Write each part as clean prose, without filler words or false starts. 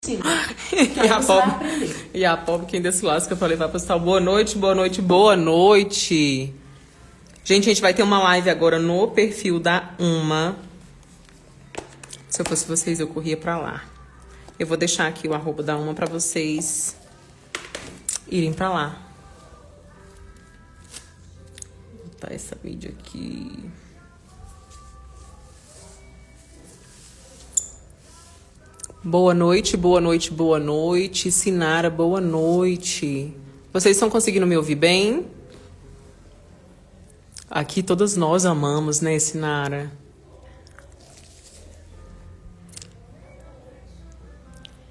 Sim. E a pobre quem desse lasca pra levar pro hospital. Boa noite, boa noite, boa noite. Gente, a gente vai ter uma live agora no perfil da Uma. Se eu fosse vocês, eu corria pra lá. Eu vou deixar aqui o arroba da Uma pra vocês irem pra lá. Vou botar essa vídeo aqui. Boa noite, boa noite, boa noite. Sinara, boa noite. Vocês estão conseguindo me ouvir bem? Aqui todos nós amamos, né, Sinara?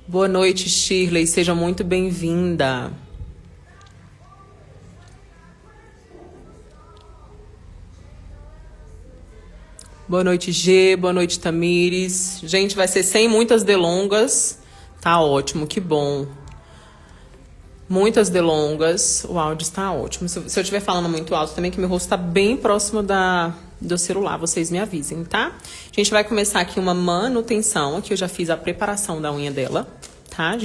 Boa noite, Shirley. Seja muito bem-vinda. Boa noite, G. Boa noite, Tamires. Gente, vai ser sem muitas delongas. Tá ótimo, que bom. Muitas delongas. O áudio está ótimo. Se eu estiver falando muito alto também, que meu rosto está bem próximo do celular, vocês me avisem, tá? A gente vai começar aqui uma manutenção. Aqui eu já fiz a preparação da unha dela, tá?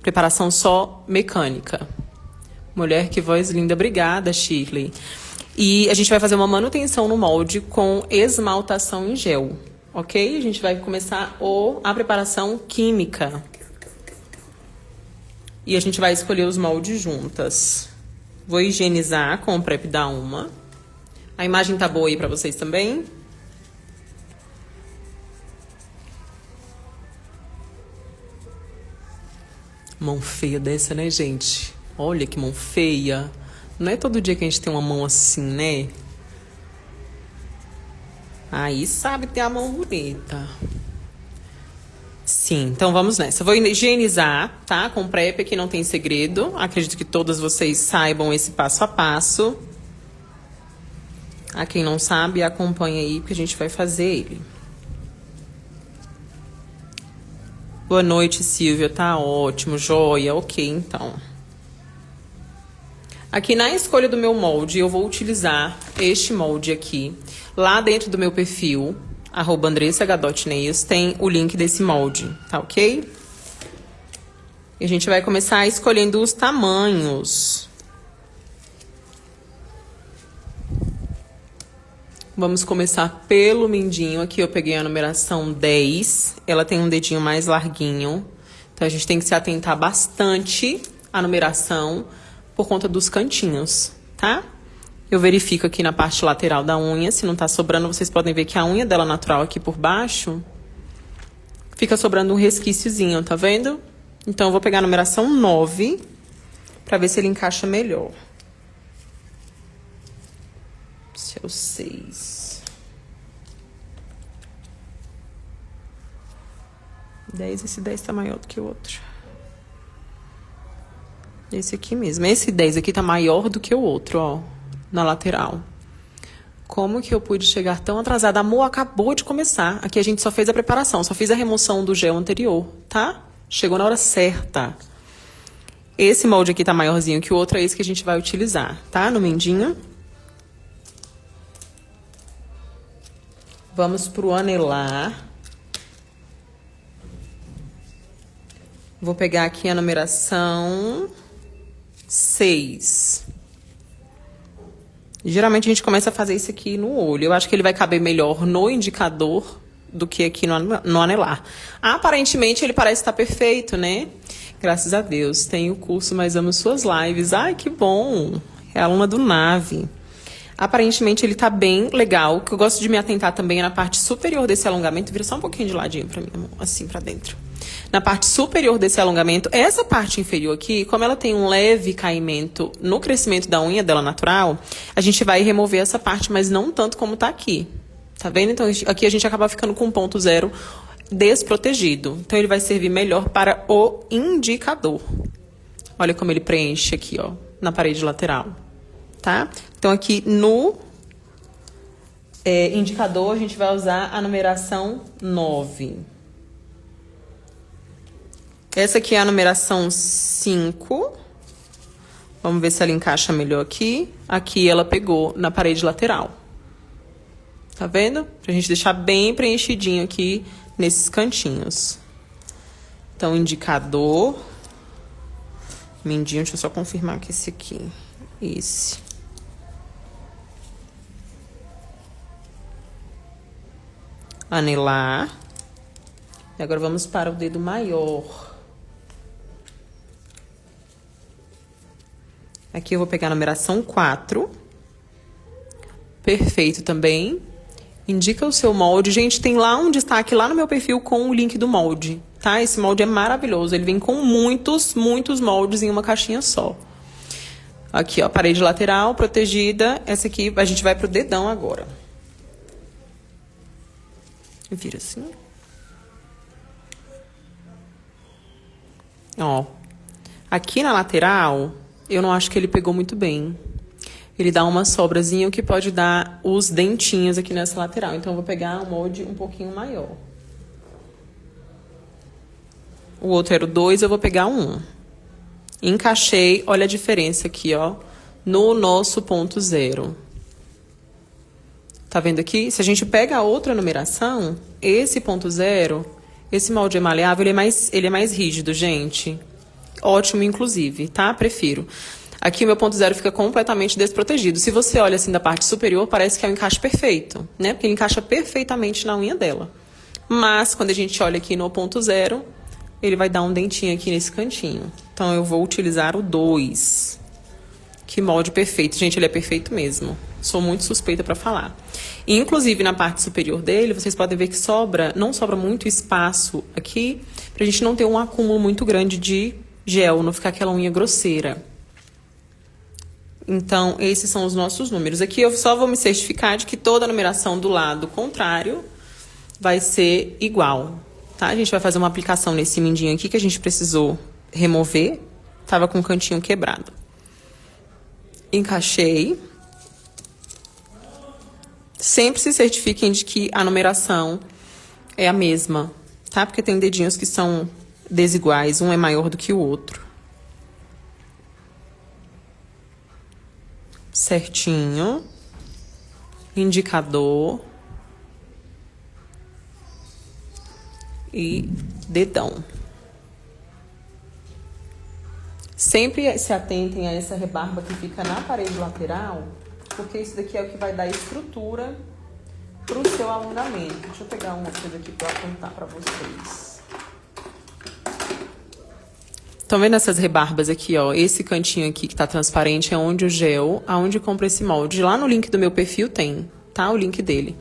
Preparação só mecânica. Mulher, que voz linda. Obrigada, Shirley. E a gente vai fazer uma manutenção no molde com esmaltação em gel, ok? A gente vai começar a preparação química. E a gente vai escolher os moldes juntas. Vou higienizar com o prep da Uma. A imagem tá boa aí pra vocês também? Mão feia dessa, né, gente? Olha que mão feia. Não é todo dia que a gente tem uma mão assim, né? Aí sabe ter a mão bonita. Sim, então vamos nessa. Eu vou higienizar, tá? Com PrEP, aqui não tem segredo. Acredito que todas vocês saibam esse passo a passo. A quem não sabe, acompanha aí, porque a gente vai fazer ele. Boa noite, Silvia. Tá ótimo, joia. Ok, então. Aqui na escolha do meu molde, eu vou utilizar este molde aqui. Lá dentro do meu perfil, @AndressaH.Nails, tem o link desse molde, tá ok? E a gente vai começar escolhendo os tamanhos. Vamos começar pelo mindinho. Aqui eu peguei a numeração 10. Ela tem um dedinho mais larguinho. Então a gente tem que se atentar bastante à numeração por conta dos cantinhos, tá? Eu verifico aqui na parte lateral da unha, se não tá sobrando, vocês podem ver que a unha dela natural aqui por baixo fica sobrando um resquíciozinho, tá vendo? Então eu vou pegar a numeração 9 pra ver se ele encaixa melhor. Esse é o 6. 10, esse 10 tá maior do que o outro. Esse aqui mesmo. Esse 10 aqui tá maior do que o outro, ó. Na lateral. Como que eu pude chegar tão atrasada? Amor, acabou de começar. Aqui a gente só fez a preparação. Só fiz a remoção do gel anterior, tá? Chegou na hora certa. Esse molde aqui tá maiorzinho que o outro. É esse que a gente vai utilizar, tá? No mendinho. Vamos pro anelar. Vou pegar aqui a numeração 6. Geralmente a gente começa a fazer isso aqui no olho. Eu acho que ele vai caber melhor no indicador do que aqui no anelar. Aparentemente ele parece estar perfeito, né? Graças a Deus. Tem o curso, mas amo suas lives. Ai, que bom. É aluna do Nave. Aparentemente ele tá bem legal. O que eu gosto de me atentar também é na parte superior desse alongamento. Vira só um pouquinho de ladinho pra mim, amor. Assim pra dentro. Na parte superior desse alongamento, essa parte inferior aqui, como ela tem um leve caimento no crescimento da unha dela natural, a gente vai remover essa parte, mas não tanto como tá aqui. Tá vendo? Então, aqui a gente acaba ficando com um ponto zero desprotegido. Então, ele vai servir melhor para o indicador. Olha como ele preenche aqui, ó, na parede lateral. Tá? Então, aqui no indicador, a gente vai usar a numeração 9. Essa aqui é a numeração 5. Vamos ver se ela encaixa melhor aqui. Aqui ela pegou na parede lateral. Tá vendo? Pra gente deixar bem preenchidinho aqui nesses cantinhos. Então, indicador. Mindinho, deixa eu só confirmar que esse aqui. Esse. Anelar. E agora vamos para o dedo maior. Aqui eu vou pegar a numeração 4. Perfeito também. Indica o seu molde. Gente, tem lá um destaque lá no meu perfil com o link do molde, tá? Esse molde é maravilhoso. Ele vem com muitos moldes em uma caixinha só. Aqui, ó, parede lateral protegida. Essa aqui, a gente vai pro dedão agora. Vira assim. Ó. Aqui na lateral, eu não acho que ele pegou muito bem. Ele dá uma sobrazinha, o que pode dar os dentinhos aqui nessa lateral. Então, eu vou pegar um molde um pouquinho maior. O outro era o 2, eu vou pegar um 1. Encaixei, olha a diferença aqui, ó, no nosso ponto 0. Tá vendo aqui? Se a gente pega a outra numeração, esse ponto 0, esse molde é maleável, ele é mais rígido, gente. Ótimo, inclusive, tá? Prefiro. Aqui o meu ponto 0 fica completamente desprotegido. Se você olha assim da parte superior, parece que é um encaixe perfeito, né? Porque ele encaixa perfeitamente na unha dela. Mas, quando a gente olha aqui no ponto 0, ele vai dar um dentinho aqui nesse cantinho. Então, eu vou utilizar o 2. Que molde perfeito. Gente, ele é perfeito mesmo. Sou muito suspeita para falar. E, inclusive, na parte superior dele, vocês podem ver que não sobra muito espaço aqui, pra gente não ter um acúmulo muito grande de gel, não ficar aquela unha grosseira. Então, esses são os nossos números. Aqui eu só vou me certificar de que toda a numeração do lado contrário vai ser igual, tá? A gente vai fazer uma aplicação nesse mindinho aqui que a gente precisou remover. Tava com o cantinho quebrado. Encaixei. Sempre se certifiquem de que a numeração é a mesma, tá? Porque tem dedinhos que são desiguais, um é maior do que o outro. Certinho. Indicador. E dedão. Sempre se atentem a essa rebarba que fica na parede lateral, porque isso daqui é o que vai dar estrutura para o seu alongamento. Deixa eu pegar uma coisa aqui para apontar para vocês. Estão vendo essas rebarbas aqui, ó? Esse cantinho aqui que tá transparente é onde o gel, aonde compra esse molde. Lá no link do meu perfil tem, tá? O link dele.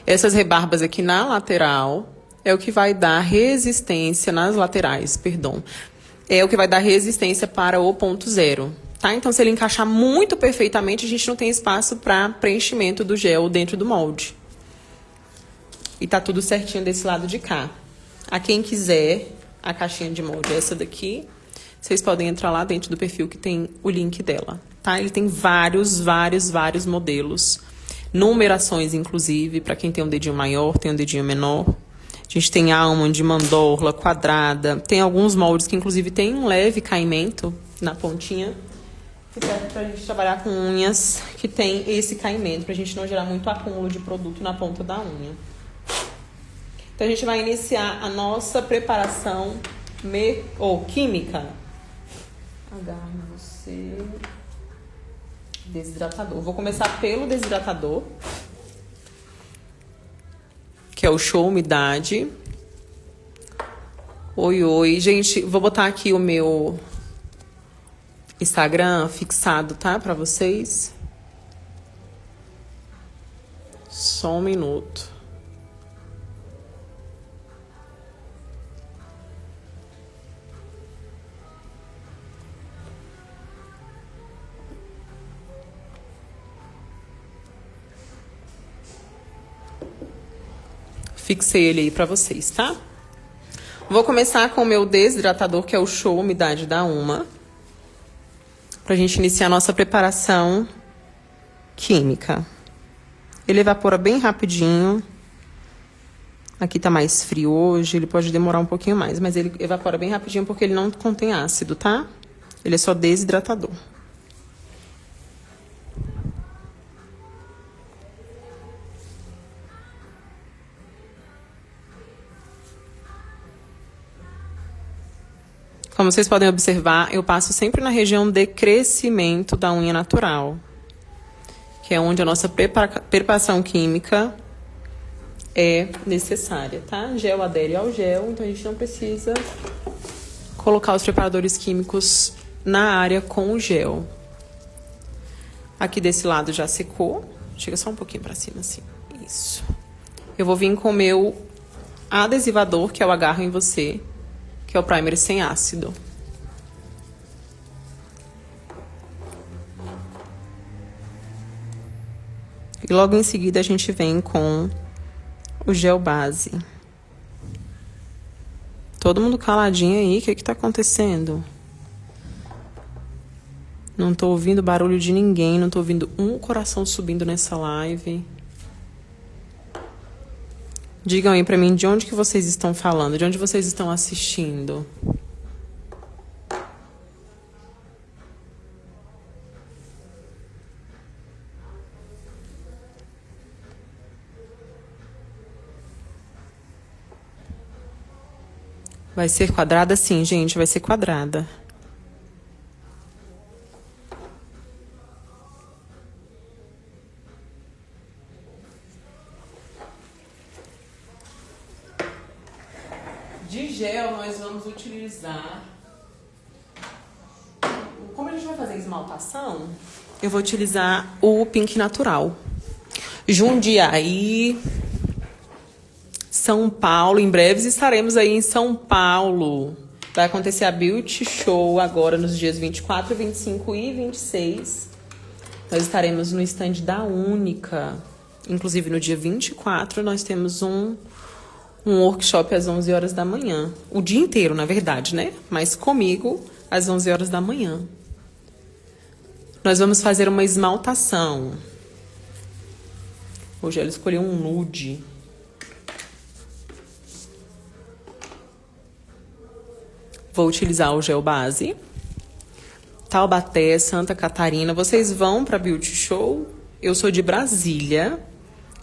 Essas rebarbas aqui na lateral é o que vai dar resistência nas laterais, perdão. É o que vai dar resistência para o ponto 0, tá? Então, se ele encaixar muito perfeitamente, a gente não tem espaço para preenchimento do gel dentro do molde. E tá tudo certinho desse lado de cá. A quem quiser, a caixinha de molde é essa daqui. Vocês podem entrar lá dentro do perfil que tem o link dela, tá? Ele tem vários modelos. Numerações, inclusive, para quem tem um dedinho maior, tem um dedinho menor. A gente tem almond, mandorla, quadrada. Tem alguns moldes que, inclusive, tem um leve caimento na pontinha. Que serve pra gente trabalhar com unhas que tem esse caimento, pra gente não gerar muito acúmulo de produto na ponta da unha. Então, a gente vai iniciar a nossa preparação química. Agarre você. Desidratador. Vou começar pelo desidratador, que é o Show Umidade. Oi. Gente, vou botar aqui o meu Instagram fixado, tá? Pra vocês. Só um minuto. Fixei ele aí pra vocês, tá? Vou começar com o meu desidratador, que é o Show Umidade da Uma. Pra gente iniciar a nossa preparação química. Ele evapora bem rapidinho. Aqui tá mais frio hoje, ele pode demorar um pouquinho mais, mas ele evapora bem rapidinho porque ele não contém ácido, tá? Ele é só desidratador. Como vocês podem observar, eu passo sempre na região de crescimento da unha natural, que é onde a nossa preparação química é necessária, tá? Gel adere ao gel, então a gente não precisa colocar os preparadores químicos na área com o gel. Aqui desse lado já secou. Chega só um pouquinho pra cima, assim. Isso. Eu vou vir com o meu adesivador, que é o Agarro em Você, que é o primer sem ácido. E logo em seguida a gente vem com o gel base. Todo mundo caladinho aí, o que tá acontecendo? Não tô ouvindo barulho de ninguém, não tô ouvindo um coração subindo nessa live. Digam aí pra mim de onde que vocês estão falando, de onde vocês estão assistindo. Vai ser quadrada? Sim, gente, vai ser quadrada. De gel, nós vamos utilizar... Como a gente vai fazer esmaltação, eu vou utilizar o Pink Natural. Jundiaí, São Paulo. Em breve estaremos aí em São Paulo. Vai acontecer a Beauty Show agora nos dias 24, 25 e 26. Nós estaremos no stand da Única. Inclusive, no dia 24, nós temos um workshop às 11 horas da manhã. O dia inteiro, na verdade, né? Mas comigo, às 11 horas da manhã. Nós vamos fazer uma esmaltação. Hoje ela escolheu um nude. Vou utilizar o gel base. Taubaté, Santa Catarina. Vocês vão para a Beauty Show? Eu sou de Brasília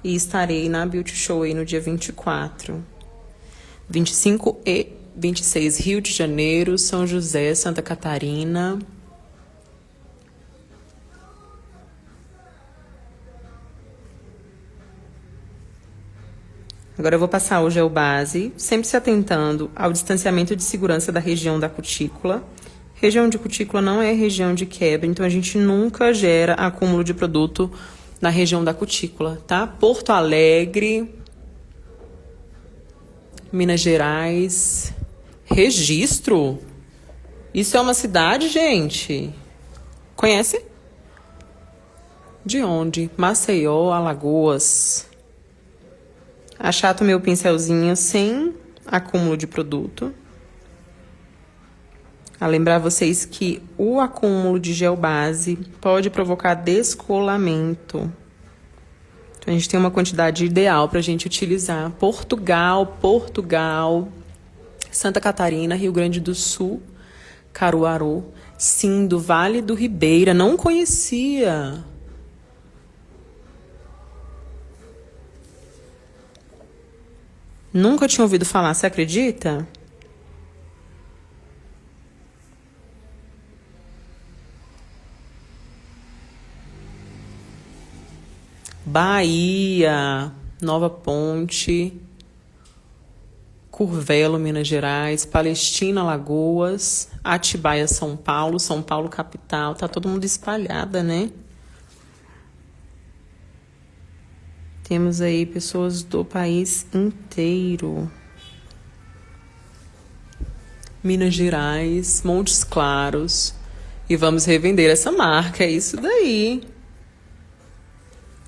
e estarei na Beauty Show aí no dia 24. 25 e 26, Rio de Janeiro, São José, Santa Catarina. Agora eu vou passar o gel base, sempre se atentando ao distanciamento de segurança da região da cutícula. Região de cutícula não é região de quebra, então a gente nunca gera acúmulo de produto na região da cutícula, tá? Porto Alegre, Minas Gerais, Registro. Isso é uma cidade, gente? Conhece? De onde? Maceió, Alagoas. Achato meu pincelzinho sem acúmulo de produto. A lembrar vocês que o acúmulo de gel base pode provocar descolamento. Então, a gente tem uma quantidade ideal para a gente utilizar. Portugal, Santa Catarina, Rio Grande do Sul, Caruaru. Sim, do Vale do Ribeira. Não conhecia. Nunca tinha ouvido falar, você acredita? Bahia, Nova Ponte, Curvelo, Minas Gerais, Palestina, Alagoas, Atibaia, São Paulo capital. Tá todo mundo espalhada, né? Temos aí pessoas do país inteiro. Minas Gerais, Montes Claros. E vamos revender essa marca, é isso daí.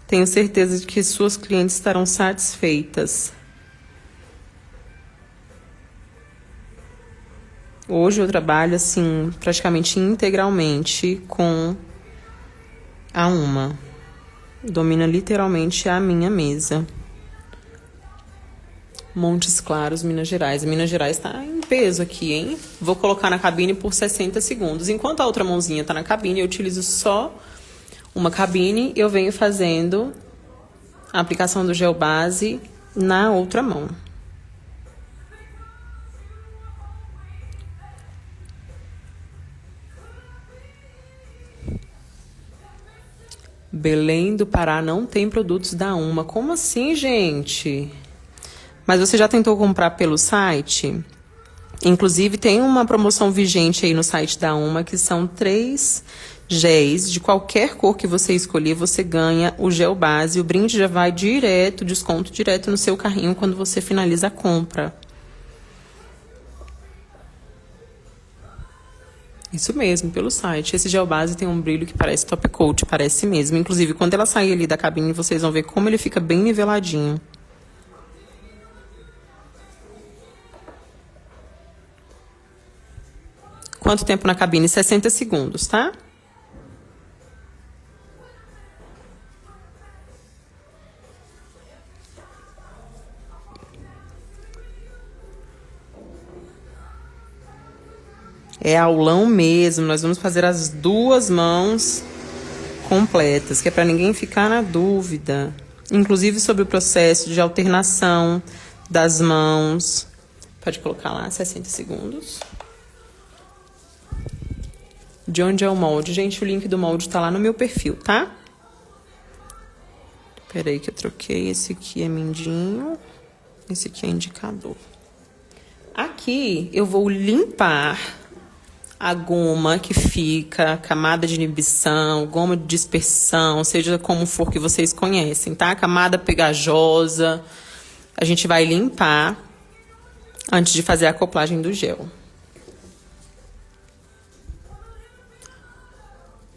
Tenho certeza de que suas clientes estarão satisfeitas. Hoje eu trabalho, assim, praticamente integralmente com a Uma. Domina literalmente a minha mesa. Montes Claros, Minas Gerais. Minas Gerais tá em peso aqui, hein? Vou colocar na cabine por 60 segundos. Enquanto a outra mãozinha tá na cabine, eu utilizo só uma cabine. Eu venho fazendo a aplicação do gel base na outra mão. Belém do Pará não tem produtos da Uma. Como assim, gente? Mas você já tentou comprar pelo site? Inclusive, tem uma promoção vigente aí no site da Uma, que são 3 géis de qualquer cor que você escolher, você ganha o gel base. O brinde já vai direto, desconto direto no seu carrinho quando você finaliza a compra. Isso mesmo, pelo site. Esse gel base tem um brilho que parece top coat, parece mesmo. Inclusive, quando ela sair ali da cabine, vocês vão ver como ele fica bem niveladinho. Quanto tempo na cabine? 60 segundos, tá? É aulão mesmo. Nós vamos fazer as 2 mãos completas, que é para ninguém ficar na dúvida. Inclusive sobre o processo de alternação das mãos. Pode colocar lá, 60 segundos. De onde é o molde? Gente, o link do molde tá lá no meu perfil, tá? Peraí que eu troquei. Esse aqui é mindinho. Esse aqui é indicador. Aqui eu vou limpar a goma que fica, camada de inibição, goma de dispersão, seja como for que vocês conhecem, tá? Camada pegajosa. A gente vai limpar antes de fazer a acoplagem do gel.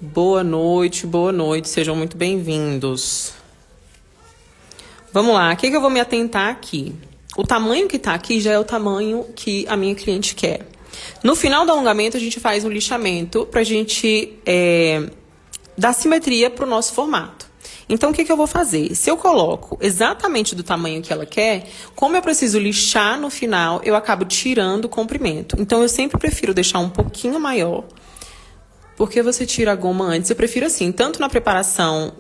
Boa noite, sejam muito bem-vindos. Vamos lá, o que eu vou me atentar aqui? O tamanho que tá aqui já é o tamanho que a minha cliente quer. No final do alongamento, a gente faz um lixamento pra gente dar simetria pro nosso formato. Então, o que eu vou fazer? Se eu coloco exatamente do tamanho que ela quer, como eu preciso lixar no final, eu acabo tirando o comprimento. Então, eu sempre prefiro deixar um pouquinho maior. Porque você tira a goma antes? Eu prefiro assim, tanto na preparação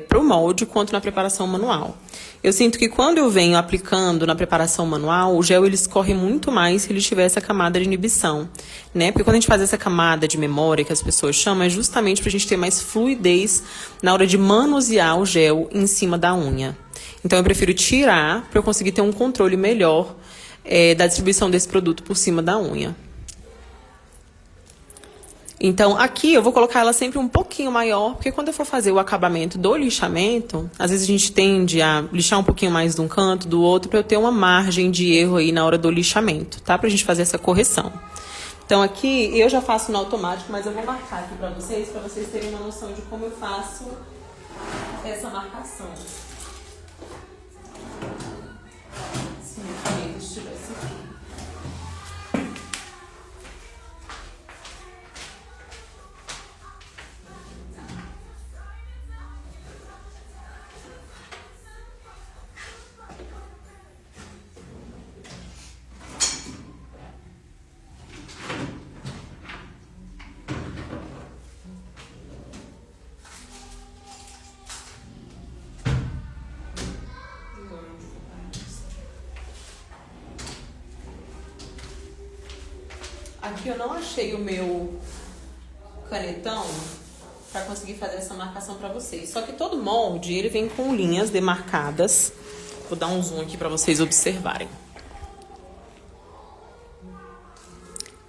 pro molde, quanto na preparação manual. Eu sinto que quando eu venho aplicando na preparação manual, o gel ele escorre muito mais se ele tiver essa camada de inibição, né? Porque quando a gente faz essa camada de memória, que as pessoas chamam, é justamente pra gente ter mais fluidez na hora de manusear o gel em cima da unha. Então eu prefiro tirar para eu conseguir ter um controle melhor da distribuição desse produto por cima da unha. Então, aqui eu vou colocar ela sempre um pouquinho maior, porque quando eu for fazer o acabamento do lixamento, às vezes a gente tende a lixar um pouquinho mais de um canto, do outro, para eu ter uma margem de erro aí na hora do lixamento, tá? Pra gente fazer essa correção. Então, aqui eu já faço no automático, mas eu vou marcar aqui pra vocês terem uma noção de como eu faço essa marcação. Se minha caneta estivesse aqui. Aqui eu não achei o meu canetão para conseguir fazer essa marcação para vocês. Só que todo molde, ele vem com linhas demarcadas. Vou dar um zoom aqui para vocês observarem.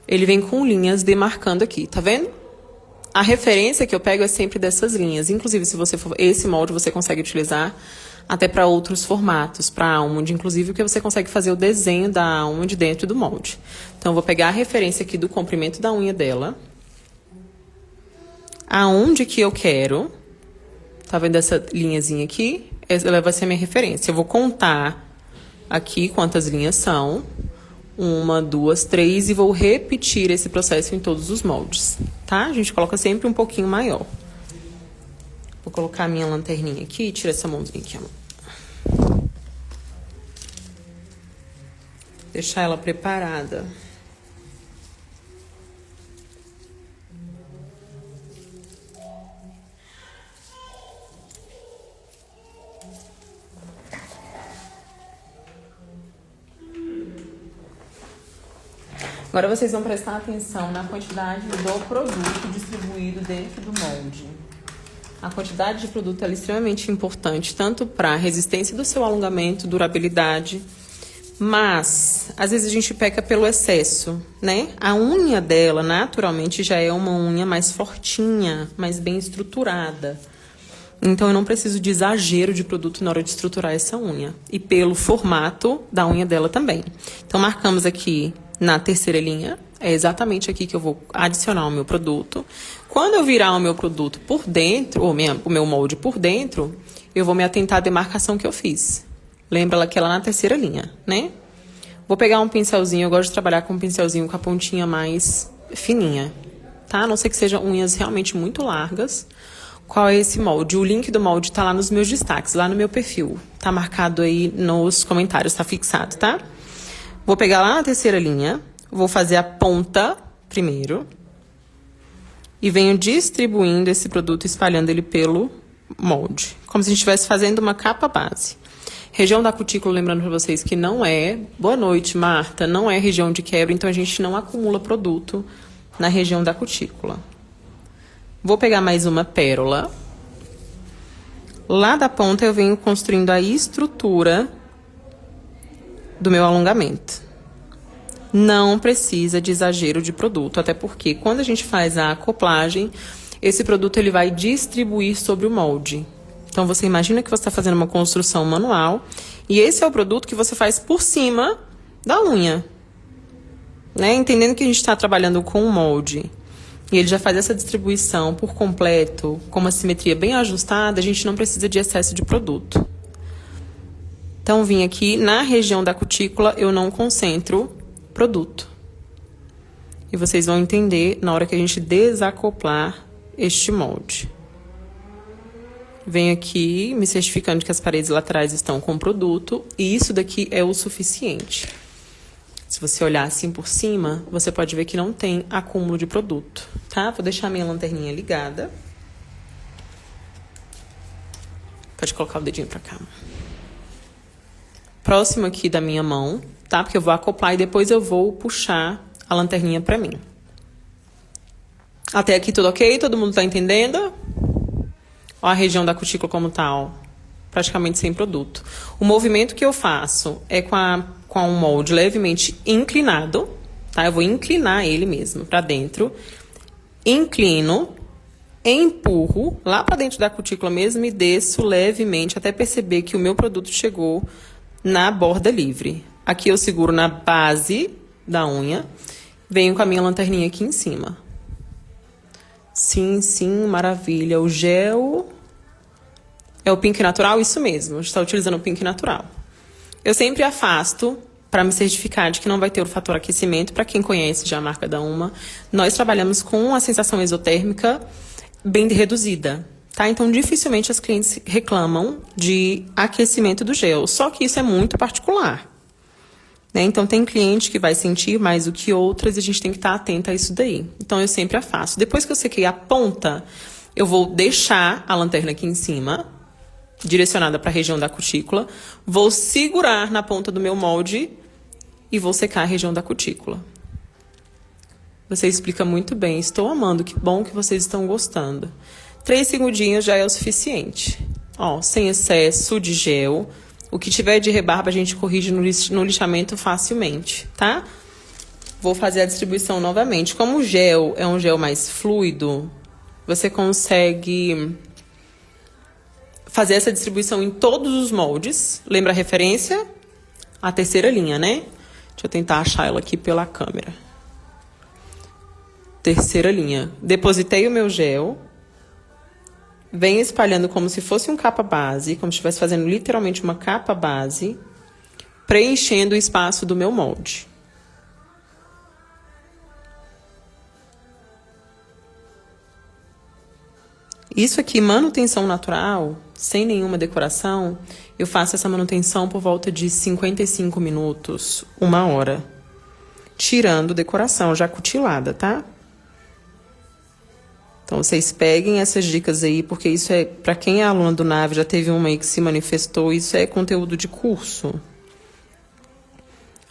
Ele vem com linhas demarcando aqui, tá vendo? A referência que eu pego é sempre dessas linhas. Inclusive, se você for esse molde, você consegue utilizar até para outros formatos, para almond, inclusive, porque você consegue fazer o desenho da almond dentro do molde. Então, eu vou pegar a referência aqui do comprimento da unha dela. Aonde que eu quero. Tá vendo essa linhazinha aqui? Ela vai ser a minha referência. Eu vou contar aqui quantas linhas são. 1, 2, 3 e vou repetir esse processo em todos os moldes, tá? A gente coloca sempre um pouquinho maior. Vou colocar a minha lanterninha aqui, tira essa mãozinha aqui, ó. Deixar ela preparada. Agora vocês vão prestar atenção na quantidade do produto distribuído dentro do molde. A quantidade de produto é extremamente importante, tanto para a resistência do seu alongamento, durabilidade, mas às vezes a gente peca pelo excesso, né? A unha dela, naturalmente, já é uma unha mais fortinha, mais bem estruturada. Então, eu não preciso de exagero de produto na hora de estruturar essa unha. E pelo formato da unha dela também. Então, marcamos aqui na terceira linha. É exatamente aqui que eu vou adicionar o meu produto. Quando eu virar o meu produto por dentro, ou o meu molde por dentro, eu vou me atentar à demarcação que eu fiz. Lembra que ela na terceira linha, né? Vou pegar um pincelzinho. Eu gosto de trabalhar com um pincelzinho com a pontinha mais fininha, tá? A não ser que sejam unhas realmente muito largas. Qual é esse molde? O link do molde tá lá nos meus destaques, lá no meu perfil. Tá marcado aí nos comentários, tá fixado, tá? Vou pegar lá na terceira linha, vou fazer a ponta primeiro. E venho distribuindo esse produto, espalhando ele pelo molde. Como se a gente estivesse fazendo uma capa base. Região da cutícula, lembrando para vocês que não é... Boa noite, Marta. Não é região de quebra, então a gente não acumula produto na região da cutícula. Vou pegar mais uma pérola. Lá da ponta eu venho construindo a estrutura do meu alongamento. Não precisa de exagero de produto, até porque quando a gente faz a acoplagem, esse produto ele vai distribuir sobre o molde. Então, você imagina que você está fazendo uma construção manual e esse é o produto que você faz por cima da unha. Né? Entendendo que a gente está trabalhando com um molde e ele já faz essa distribuição por completo, com uma simetria bem ajustada, a gente não precisa de excesso de produto. Então, vim aqui na região da cutícula, eu não concentro produto. E vocês vão entender na hora que a gente desacoplar este molde. Venho aqui me certificando que as paredes laterais estão com produto e isso daqui é o suficiente. Se você olhar assim por cima, você pode ver que não tem acúmulo de produto, tá? Vou deixar a minha lanterninha ligada. Pode colocar o dedinho pra cá. Próximo aqui da minha mão, tá? Porque eu vou acoplar e depois eu vou puxar a lanterninha pra mim. Até aqui tudo ok? Todo mundo tá entendendo? Ó a região da cutícula como tal, praticamente sem produto. O movimento que eu faço é com um molde levemente inclinado, tá? Eu vou inclinar ele mesmo para dentro. Inclino, empurro lá para dentro da cutícula mesmo e desço levemente até perceber que o meu produto chegou na borda livre. Aqui eu seguro na base da unha, venho com a minha lanterninha aqui em cima. Sim, sim, maravilha. O gel é o pink natural? Isso mesmo, a gente está utilizando o pink natural. Eu sempre afasto para me certificar de que não vai ter o fator aquecimento. Para quem conhece já a marca da Uma, nós trabalhamos com a sensação exotérmica bem reduzida, tá? Então, dificilmente as clientes reclamam de aquecimento do gel, só que isso é muito particular. Né? Então, tem cliente que vai sentir mais do que outras e a gente tem que estar atenta a isso daí. Então, eu sempre afasto. Depois que eu sequei a ponta, eu vou deixar a lanterna aqui em cima, direcionada para a região da cutícula, vou segurar na ponta do meu molde e vou secar a região da cutícula. Você explica muito bem, estou amando, que bom que vocês estão gostando. 3 segundinhos já é o suficiente. Ó, sem excesso de gel. O que tiver de rebarba a gente corrige no lixamento facilmente, tá? Vou fazer a distribuição novamente. Como o gel é um gel mais fluido, você consegue fazer essa distribuição em todos os moldes. Lembra a referência? A terceira linha, né? Deixa eu tentar achar ela aqui pela câmera. Terceira linha. Depositei o meu gel. Venho espalhando como se fosse um capa base, como se estivesse fazendo literalmente uma capa base, preenchendo o espaço do meu molde. Isso aqui, manutenção natural, sem nenhuma decoração, eu faço essa manutenção por volta de 55 minutos, 1 hora. Tirando decoração já cutilada, tá? Então, vocês peguem essas dicas aí, porque isso é, para quem é aluna do NAVE, já teve uma aí que se manifestou, isso é conteúdo de curso.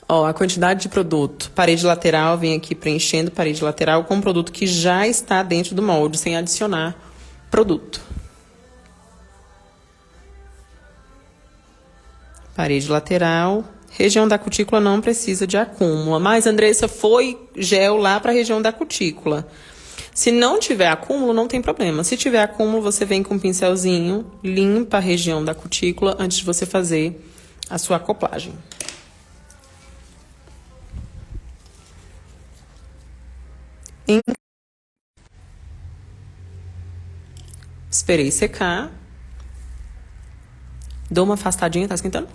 Ó, a quantidade de produto. Parede lateral, vem aqui preenchendo parede lateral com produto que já está dentro do molde, sem adicionar produto. Parede lateral. Região da cutícula não precisa de acúmulo. Mas, Andressa, foi gel lá para a região da cutícula. Se não tiver acúmulo, não tem problema. Se tiver acúmulo, você vem com um pincelzinho, limpa a região da cutícula antes de você fazer a sua acoplagem. Esperei secar. Dou uma afastadinha, tá esquentando?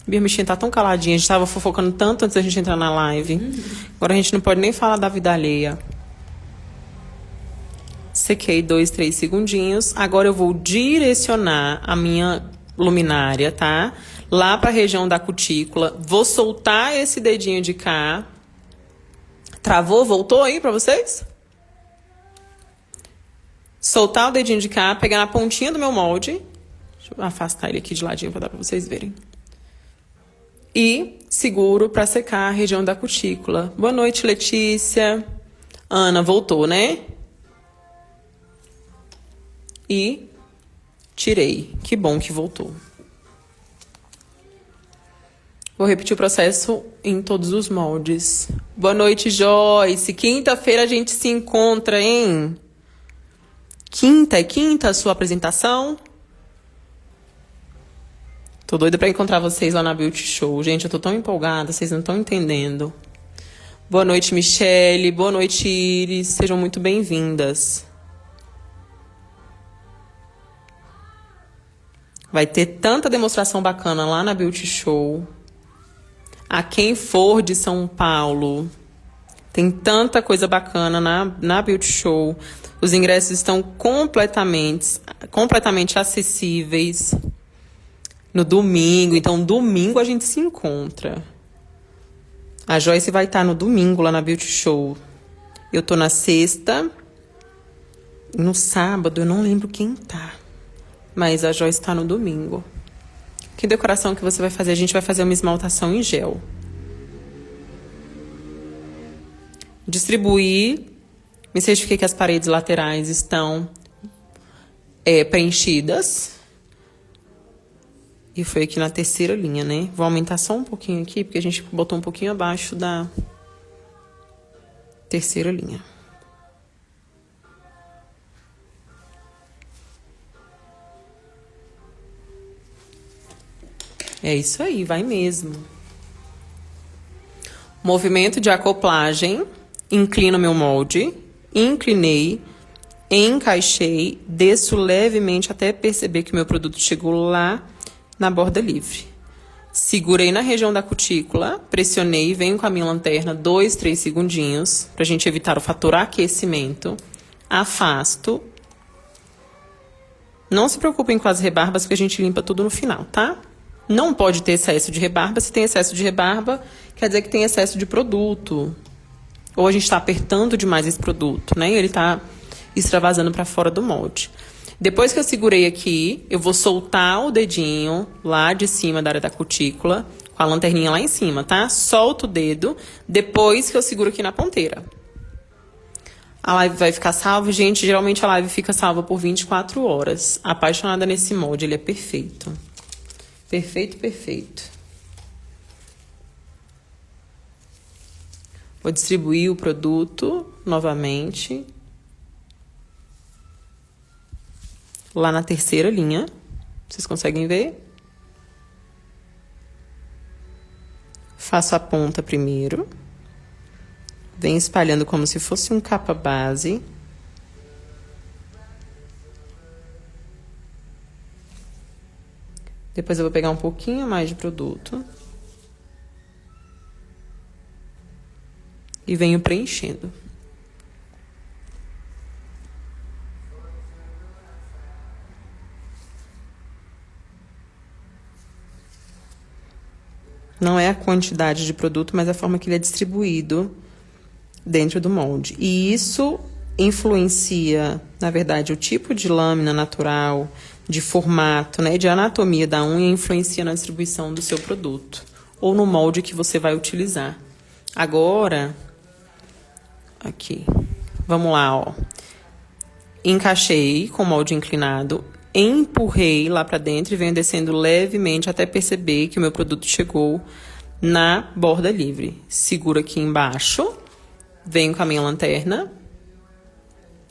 Minha bichinha tá tão caladinha, a gente tava fofocando tanto antes da gente entrar na live. Agora a gente não pode nem falar da vida alheia. Sequei 2, 3 segundinhos. Agora eu vou direcionar a minha luminária, tá? Lá pra região da cutícula. Vou soltar esse dedinho de cá. Travou? Voltou aí pra vocês? Soltar o dedinho de cá, pegar na pontinha do meu molde. Deixa eu afastar ele aqui de ladinho pra dar pra vocês verem. E seguro pra secar a região da cutícula. Boa noite, Letícia. Ana, voltou, né? E tirei. Que bom que voltou. Vou repetir o processo em todos os moldes. Boa noite, Joyce. Quinta-feira a gente se encontra, hein? Quinta a sua apresentação? Tô doida pra encontrar vocês lá na Beauty Show. Gente, eu tô tão empolgada, vocês não estão entendendo. Boa noite, Michele. Boa noite, Iris. Sejam muito bem-vindas. Vai ter tanta demonstração bacana lá na Beauty Show. A quem for de São Paulo, tem tanta coisa bacana na Beauty Show. Os ingressos estão completamente acessíveis no domingo. Então, domingo a gente se encontra. A Joyce vai estar no domingo lá na Beauty Show. Eu tô na sexta. No sábado, eu não lembro quem tá. Mas a Joyce tá no domingo. Que decoração que você vai fazer? A gente vai fazer uma esmaltação em gel. Distribuir. Me certifiquei que as paredes laterais estão preenchidas. E foi aqui na terceira linha, né? Vou aumentar só um pouquinho aqui, porque a gente botou um pouquinho abaixo da terceira linha. É isso aí, vai mesmo. Movimento de acoplagem. Inclino meu molde. Inclinei. Encaixei. Desço levemente até perceber que o meu produto chegou lá na borda livre. Segurei na região da cutícula. Pressionei. Venho com a minha lanterna 2, 3 segundinhos. Pra gente evitar o fator aquecimento. Afasto. Não se preocupem com as rebarbas, porque a gente limpa tudo no final, tá? Não pode ter excesso de rebarba. Se tem excesso de rebarba, quer dizer que tem excesso de produto. Ou a gente está apertando demais esse produto, né? E ele está extravasando para fora do molde. Depois que eu segurei aqui, eu vou soltar o dedinho lá de cima da área da cutícula, com a lanterninha lá em cima, tá? Solto o dedo, depois que eu seguro aqui na ponteira. A live vai ficar salva. Gente, geralmente a live fica salva por 24 horas. Apaixonada nesse molde, ele é perfeito. Perfeito, perfeito. Vou distribuir o produto novamente. Lá na terceira linha. Vocês conseguem ver? Faço a ponta primeiro. Venho espalhando como se fosse um capa base. Depois eu vou pegar um pouquinho mais de produto. E venho preenchendo. Não é a quantidade de produto, mas a forma que ele é distribuído dentro do molde. E isso influencia, na verdade, o tipo de lâmina natural, de formato, né, de anatomia da unha, influencia na distribuição do seu produto ou no molde que você vai utilizar. Agora, aqui, vamos lá, ó. Encaixei com o molde inclinado, empurrei lá pra dentro e venho descendo levemente até perceber que o meu produto chegou na borda livre. Seguro aqui embaixo, venho com a minha lanterna,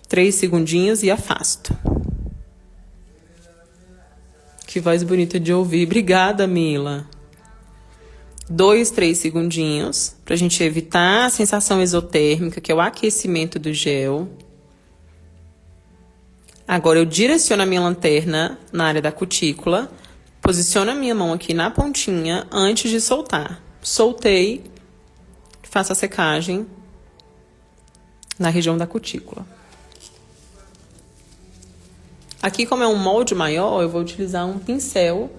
3 segundinhos e afasto. Que voz bonita de ouvir. Obrigada, Mila. 2, 3 segundinhos, pra gente evitar a sensação exotérmica, que é o aquecimento do gel. Agora eu direciono a minha lanterna na área da cutícula, posiciono a minha mão aqui na pontinha antes de soltar. Soltei, faço a secagem na região da cutícula. Aqui, como é um molde maior, eu vou utilizar um pincel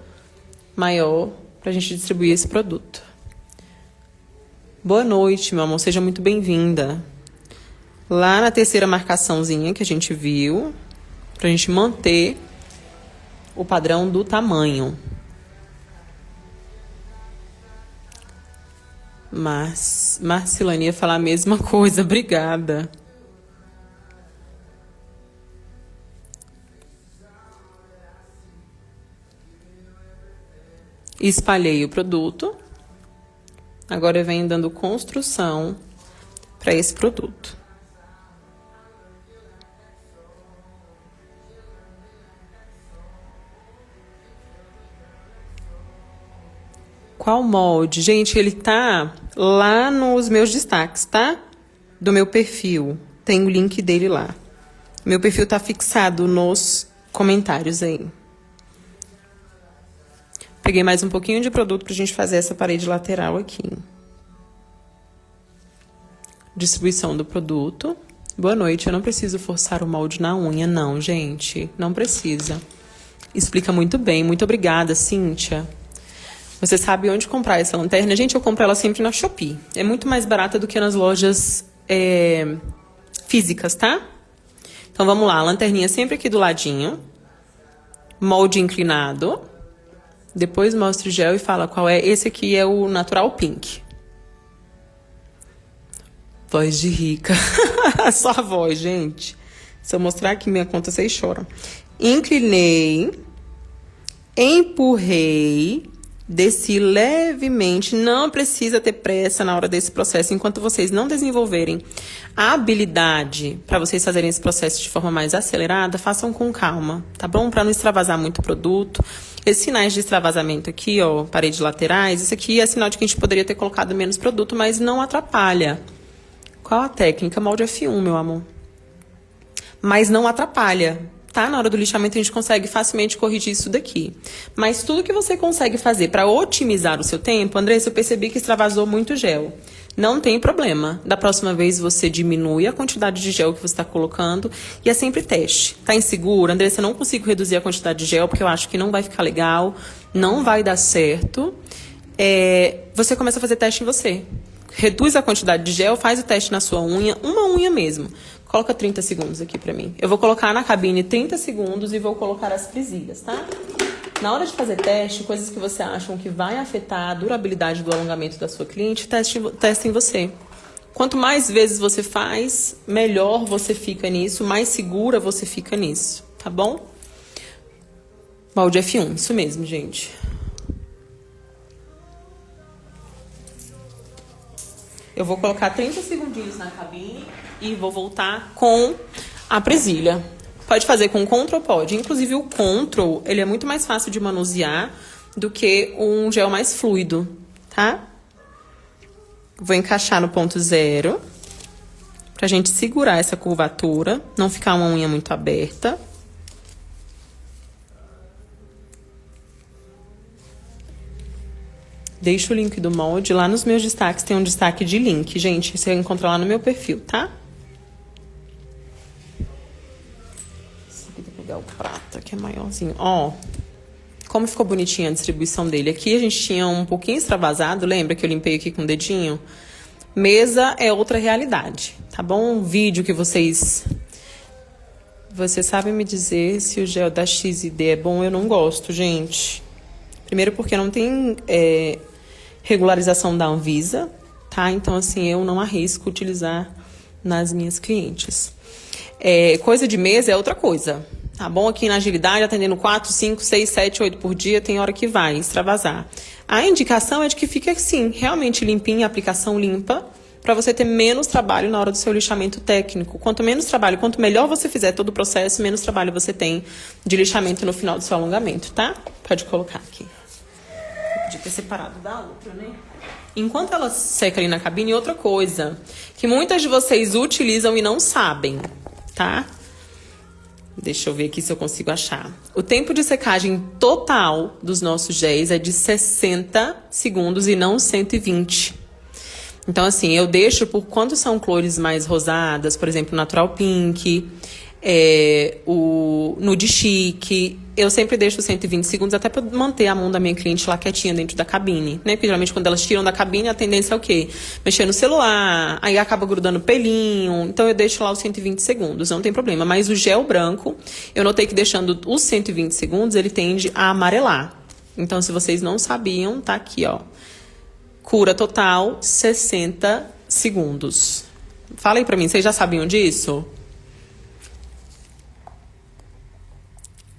maior pra gente distribuir esse produto. Boa noite, meu amor, seja muito bem-vinda. Lá na terceira marcaçãozinha que a gente viu, pra gente manter o padrão do tamanho. Mas Marcilane ia falar a mesma coisa, obrigada. Espalhei o produto. Agora eu venho dando construção para esse produto. Qual molde? Gente, ele tá lá nos meus destaques, tá? Do meu perfil. Tem o link dele lá. Meu perfil tá fixado nos comentários aí. Peguei mais um pouquinho de produto pra gente fazer essa parede lateral aqui. Distribuição do produto. Boa noite, eu não preciso forçar o molde na unha, não, gente. Não precisa. Explica muito bem. Muito obrigada, Cíntia. Você sabe onde comprar essa lanterna? Gente, eu compro ela sempre na Shopee. É muito mais barata do que nas lojas físicas, tá? Então, vamos lá. A lanterninha sempre aqui do ladinho. Molde inclinado. Depois mostra o gel e fala qual é. Esse aqui é o Natural Pink. Voz de rica. Só a voz, gente. Se eu mostrar aqui minha conta, vocês choram. Inclinei. Empurrei. Desci levemente, não precisa ter pressa na hora desse processo. Enquanto vocês não desenvolverem a habilidade para vocês fazerem esse processo de forma mais acelerada, façam com calma, tá bom? Para não extravasar muito o produto. Esses sinais de extravasamento aqui, ó, paredes laterais, isso aqui é sinal de que a gente poderia ter colocado menos produto, mas não atrapalha. Qual a técnica? Molde F1, meu amor. Mas não atrapalha. Tá? Na hora do lixamento a gente consegue facilmente corrigir isso daqui. Mas tudo que você consegue fazer para otimizar o seu tempo, Andressa, eu percebi que extravasou muito gel. Não tem problema. Da próxima vez você diminui a quantidade de gel que você está colocando e é sempre teste. Tá insegura? Andressa, eu não consigo reduzir a quantidade de gel porque eu acho que não vai ficar legal, não vai dar certo. Você começa a fazer teste em você. Reduz a quantidade de gel, faz o teste na sua unha, uma unha mesmo. Coloca 30 segundos aqui pra mim. Eu vou colocar na cabine 30 segundos e vou colocar as presilhas, tá? Na hora de fazer teste, coisas que você acham que vai afetar a durabilidade do alongamento da sua cliente, teste em você. Quanto mais vezes você faz, melhor você fica nisso, mais segura você fica nisso, tá bom? Molde F1, isso mesmo, gente. Eu vou colocar 30 segundinhos na cabine e vou voltar com a presilha. Pode fazer com Control, pode. Inclusive o Control, ele é muito mais fácil de manusear do que um gel mais fluido, tá? Vou encaixar no ponto 0, pra gente segurar essa curvatura, não ficar uma unha muito aberta. Deixo o link do molde. Lá nos meus destaques tem um destaque de link. Gente, você vai encontrar lá no meu perfil, tá? Vou pegar o prata, que é maiorzinho. Ó, como ficou bonitinha a distribuição dele. Aqui a gente tinha um pouquinho extravasado. Lembra que eu limpei aqui com o dedinho? Mesa é outra realidade, tá bom? Um vídeo que vocês sabem me dizer se o gel da XD é bom. Eu não gosto, gente. Primeiro porque não tem regularização da Anvisa, tá? Então, assim, eu não arrisco utilizar nas minhas clientes. Coisa de mesa é outra coisa. Tá bom? Aqui na agilidade, atendendo 4, 5, 6, 7, 8 por dia, tem hora que vai extravasar. A indicação é de que fique assim, realmente limpinha, aplicação limpa, para você ter menos trabalho na hora do seu lixamento técnico. Quanto menos trabalho, quanto melhor você fizer todo o processo, menos trabalho você tem de lixamento no final do seu alongamento, tá? Pode colocar aqui. Podia ter separado da outra, né? Enquanto ela seca ali na cabine, outra coisa que muitas de vocês utilizam e não sabem, tá? Deixa eu ver aqui se eu consigo achar. O tempo de secagem total dos nossos géis é de 60 segundos e não 120. Então, assim, eu deixo por quando são cores mais rosadas, por exemplo, Natural Pink, o Nude Chic, eu sempre deixo 120 segundos até para manter a mão da minha cliente lá quietinha dentro da cabine, né? Porque geralmente quando elas tiram da cabine, a tendência é o quê? Mexer no celular, aí acaba grudando pelinho, então eu deixo lá os 120 segundos, não tem problema. Mas o gel branco, eu notei que deixando os 120 segundos, ele tende a amarelar. Então, se vocês não sabiam, tá aqui, ó. Cura total, 60 segundos. Fala aí pra mim, vocês já sabiam disso?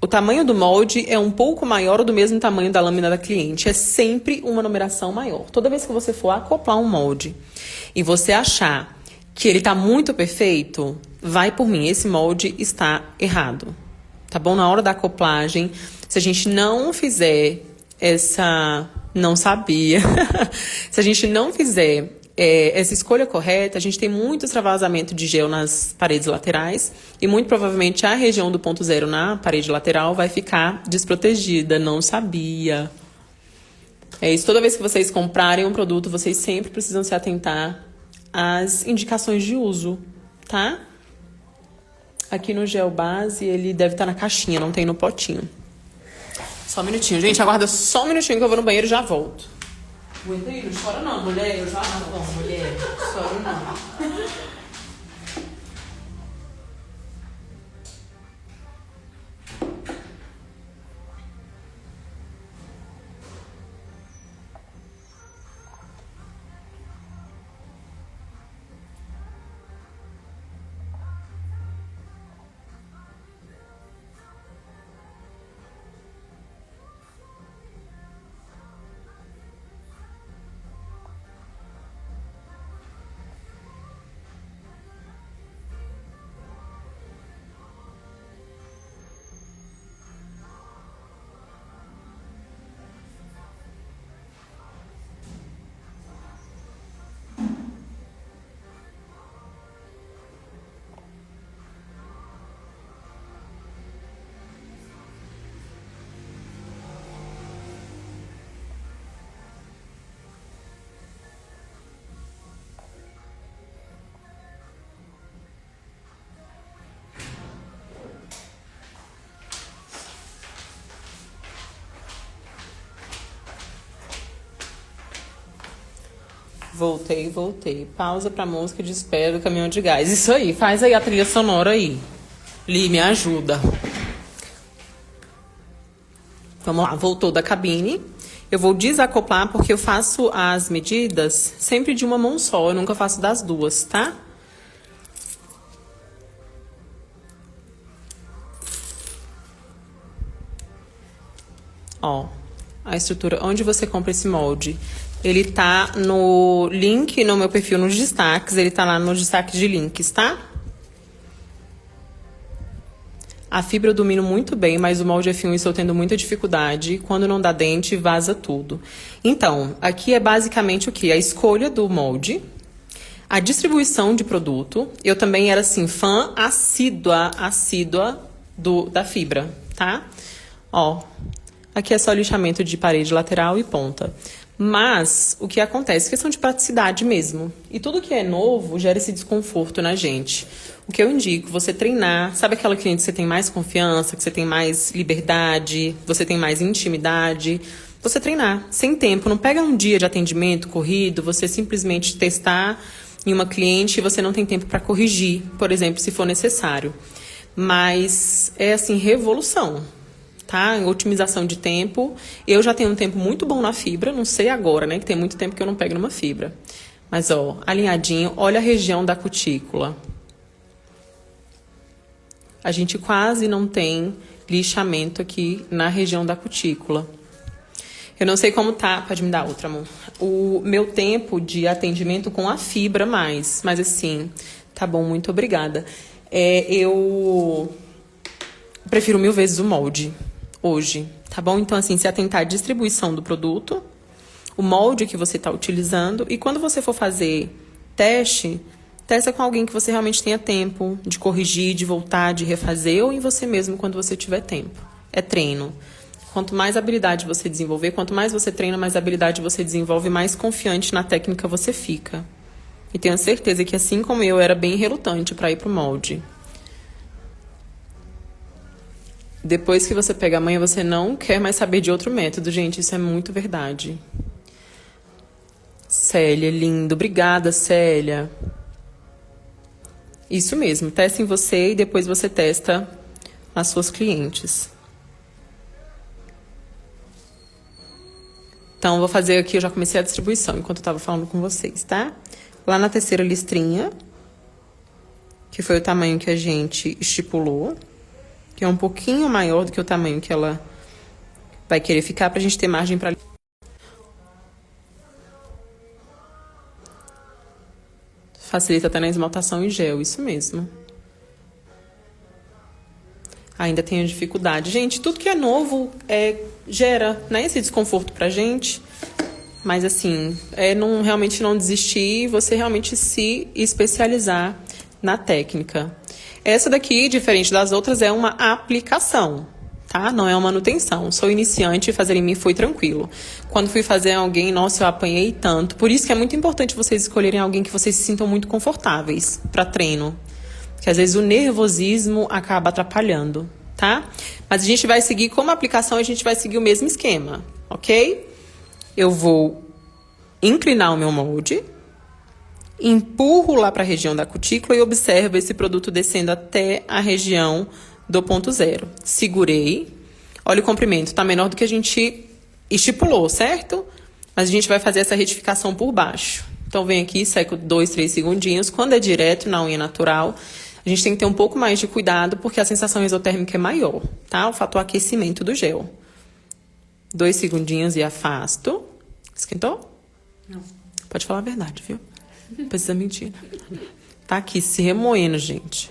O tamanho do molde é um pouco maior ou do mesmo tamanho da lâmina da cliente. É sempre uma numeração maior. Toda vez que você for acoplar um molde e você achar que ele tá muito perfeito, vai por mim, esse molde está errado. Tá bom? Na hora da acoplagem, se a gente não fizer essa... Não sabia. Se a gente não fizer essa escolha correta, a gente tem muito extravasamento de gel nas paredes laterais e muito provavelmente a região do ponto zero na parede lateral vai ficar desprotegida. Não sabia. É isso. Toda vez que vocês comprarem um produto, vocês sempre precisam se atentar às indicações de uso, tá? Aqui no gel base, ele deve estar na caixinha, não tem no potinho. Só um minutinho, gente. Aguarda só um minutinho que eu vou no banheiro e já volto. Aguenta aí, não chora não, mulher. Eu já não, mulher. Chora não. Voltei. Pausa pra música de espera do caminhão de gás. Isso aí, faz aí a trilha sonora aí. Li, me ajuda. Vamos lá, voltou da cabine. Eu vou desacoplar porque eu faço as medidas sempre de uma mão só. Eu nunca faço das duas, tá? Ó, a estrutura. Onde você compra esse molde? Ele tá no link no meu perfil nos destaques. Ele tá lá nos destaques de links, tá? A fibra eu domino muito bem, mas o molde F1 estou tendo muita dificuldade. Quando não dá dente, vaza tudo. Então, aqui é basicamente o quê? A escolha do molde, a distribuição de produto. Eu também era, assim, fã assídua da fibra, tá? Ó, aqui é só lixamento de parede lateral e ponta. Mas, o que acontece? Questão de praticidade mesmo. E tudo que é novo gera esse desconforto na gente. O que eu indico, você treinar. Sabe aquela cliente que você tem mais confiança, que você tem mais liberdade, você tem mais intimidade? Você treinar, sem tempo. Não pega um dia de atendimento corrido, você simplesmente testar em uma cliente e você não tem tempo para corrigir, por exemplo, se for necessário. Mas é assim, revolução. Tá? Em otimização de tempo. Eu já tenho um tempo muito bom na fibra, não sei agora, né? Que tem muito tempo que eu não pego numa fibra. Mas, ó, alinhadinho, olha a região da cutícula. a gente quase não tem lixamento aqui na região da cutícula. Eu não sei como tá, pode me dar outra, amor. O meu tempo de atendimento com a fibra mas assim, tá bom, muito obrigada. Eu prefiro 1000 vezes o molde hoje, tá bom? Então, assim, se atentar à distribuição do produto, o molde que você está utilizando, e quando você for fazer testa com alguém que você realmente tenha tempo de corrigir, de voltar, de refazer, ou em você mesmo quando você tiver tempo. É treino. Quanto mais habilidade você desenvolver, quanto mais você treina, mais habilidade você desenvolve, mais confiante na técnica você fica. E tenho certeza que, assim como eu, era bem relutante para ir pro molde. Depois que você pega a manha, você não quer mais saber de outro método, gente. Isso é muito verdade. Célia, lindo. Obrigada, Célia. Isso mesmo. Testa em você e depois você testa nas suas clientes. Então, vou fazer aqui, eu já comecei a distribuição enquanto eu estava falando com vocês, tá? Lá na terceira listrinha, que foi o tamanho que a gente estipulou, que é um pouquinho maior do que o tamanho que ela vai querer ficar, pra gente ter margem pra... Facilita até na esmaltação em gel, isso mesmo. Ainda tenho dificuldade. Gente, tudo que é novo gera, né, esse desconforto pra gente. Mas, assim, realmente não desistir, você realmente se especializar na técnica. Essa daqui, diferente das outras, é uma aplicação, tá? Não é uma manutenção. Sou iniciante e fazer em mim foi tranquilo. Quando fui fazer em alguém, nossa, eu apanhei tanto. Por isso que é muito importante vocês escolherem alguém que vocês se sintam muito confortáveis para treino. Porque às vezes o nervosismo acaba atrapalhando, tá? Mas a gente vai seguir, como aplicação, a gente vai seguir o mesmo esquema, ok? Eu vou inclinar o meu molde, empurro lá para a região da cutícula e observo esse produto descendo até a região do ponto zero. Segurei. Olha o comprimento, tá menor do que a gente estipulou, certo? Mas a gente vai fazer essa retificação por baixo. Então, vem aqui, seco 2, 3 segundinhos. Quando é direto na unha natural, a gente tem que ter um pouco mais de cuidado, porque a sensação exotérmica é maior, tá? O fator aquecimento do gel. 2 segundinhos e afasto. Esquentou? Não. Pode falar a verdade, viu? Não precisa mentir. Tá aqui se remoendo, gente.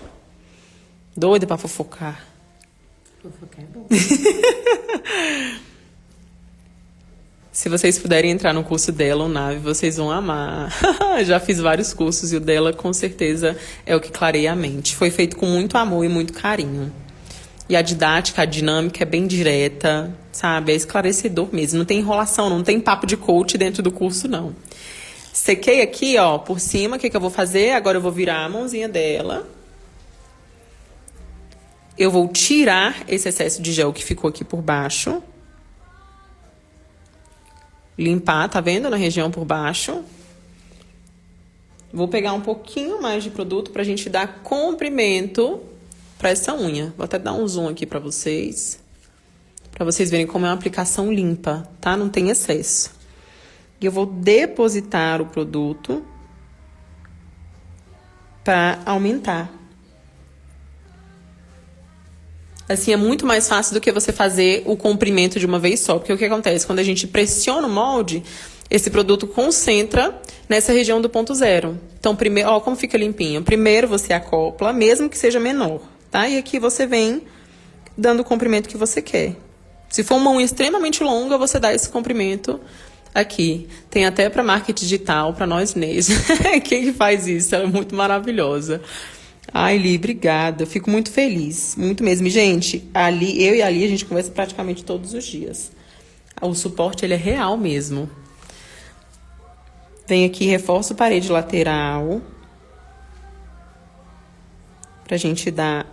Doida pra fofocar. Fofocar é bom. Se vocês puderem entrar no curso dela, o Nave, vocês vão amar. Já fiz vários cursos e o dela, com certeza, é o que clareia a mente. Foi feito com muito amor e muito carinho. E a didática, a dinâmica é bem direta, sabe? É esclarecedor mesmo. Não tem enrolação, não tem papo de coach dentro do curso, não. Sequei aqui, ó, por cima. O que eu vou fazer? Agora eu vou virar a mãozinha dela. Eu vou tirar esse excesso de gel que ficou aqui por baixo. Limpar, tá vendo? Na região por baixo. Vou pegar um pouquinho mais de produto pra gente dar comprimento pra essa unha. Vou até dar um zoom aqui pra vocês verem como é uma aplicação limpa, tá? Não tem excesso. E eu vou depositar o produto pra aumentar. Assim, é muito mais fácil do que você fazer o comprimento de uma vez só. Porque o que acontece? Quando a gente pressiona o molde, esse produto concentra nessa região do ponto zero. Então, primeiro, ó, como fica limpinho. Primeiro você acopla, mesmo que seja menor, tá? E aqui você vem dando o comprimento que você quer. Se for uma unha extremamente longa, você dá esse comprimento aqui. Tem até para marketing digital, para nós Inês. Quem que faz isso? Ela é muito maravilhosa. Ai, Li, obrigada. Eu fico muito feliz. Muito mesmo. E, gente, eu e a Li, a gente conversa praticamente todos os dias. O suporte, ele é real mesmo. Venho aqui, reforço parede lateral. Pra gente dar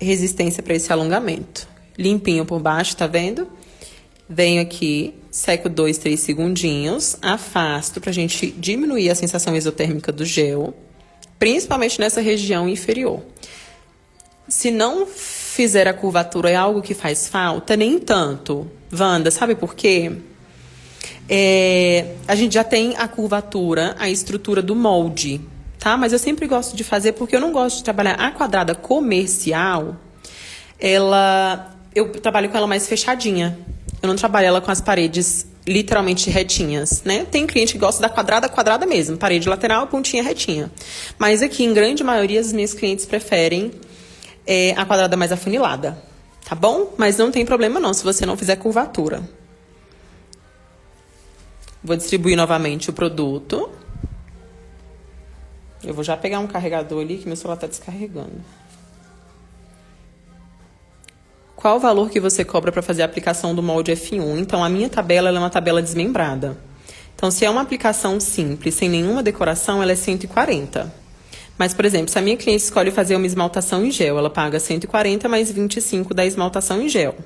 resistência para esse alongamento. Limpinho por baixo, tá vendo? Venho aqui, seco 2, 3 segundinhos. Afasto pra gente diminuir a sensação exotérmica do gel. Principalmente nessa região inferior. Se não fizer a curvatura, é algo que faz falta? Nem tanto. Wanda, sabe por quê? A gente já tem a curvatura, a estrutura do molde, tá? tá? Mas eu sempre gosto de fazer porque eu não gosto de trabalhar a quadrada comercial. Eu trabalho com ela mais fechadinha. Eu não trabalho ela com as paredes literalmente retinhas, né? Tem cliente que gosta da quadrada mesmo, parede lateral, pontinha retinha. Mas aqui, em grande maioria, os meus clientes preferem a quadrada mais afunilada, tá bom? Mas não tem problema não, se você não fizer curvatura. Vou distribuir novamente o produto. Eu vou já pegar um carregador ali, que meu celular tá descarregando. Qual o valor que você cobra para fazer a aplicação do molde F1? Então, a minha tabela ela é uma tabela desmembrada. Então, se é uma aplicação simples, sem nenhuma decoração, ela é 140. Mas, por exemplo, se a minha cliente escolhe fazer uma esmaltação em gel, ela paga 140 mais 25 da esmaltação em gel.